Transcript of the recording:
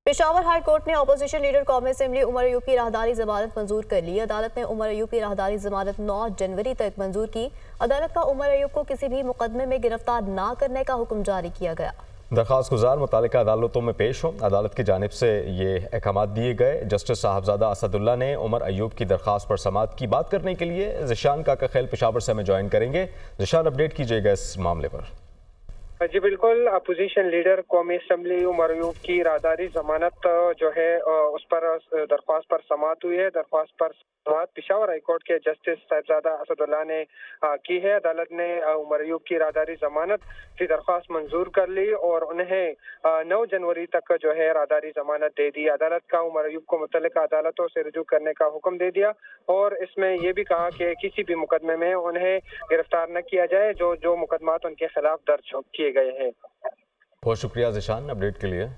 Peshawar high court ने opposition leader कौमी assembly Umar Ayub की राहदारी जमानत मंजूर कर ली। अदालत ने उमर अयूब की राहदारी जमानत 9 जनवरी तक मंजूर की। अदालत का उमर अयूब को किसी भी मुकदमे में गिरफ्तार न करने का हुक्म जारी किया गया। दरख्वास्त गुजार मुतालिका अदालतों में पेश हों। अदालत की जानिब से ये अहकाम दिए गए। जस्टिस साहबजादा असदुल्ला ने उमर अयूब की दरख्वास्त पर समाअत की बात करने के लिए ज़िशान काकाखेल पेशावर से हमें ज्वाइन करेंगे। ज़िशान, अपडेट कीजिएगा इस मामले पर। जी बिल्कुल, अपोजिशन लीडर कौमी असम्बली उमर अयूब की राहदारी जमानत जो है उस पर दरख्वास्त पर समाअत हुई है। दरख्वास्त पर समाअत पेशावर हाई कोर्ट के जस्टिस साहबजादा असदुल्ला ने की है। अदालत ने उमर अयूब की राहदारी जमानत की दरख्वास्त मंजूर कर ली और उन्हें 9 जनवरी तक जो है राहदारी जमानत दे दी। अदालत का उमर अयूब को मुतल्लिका अदालतों से रुजू करने का हुक्म दे दिया और इसमें यह भी कहा कि किसी भी मुकदमे में उन्हें गिरफ्तार न किया जाए जो मुकदमात उनके खिलाफ दर्ज किए गए हैं। बहुत शुक्रिया ज़िशान अपडेट के लिए।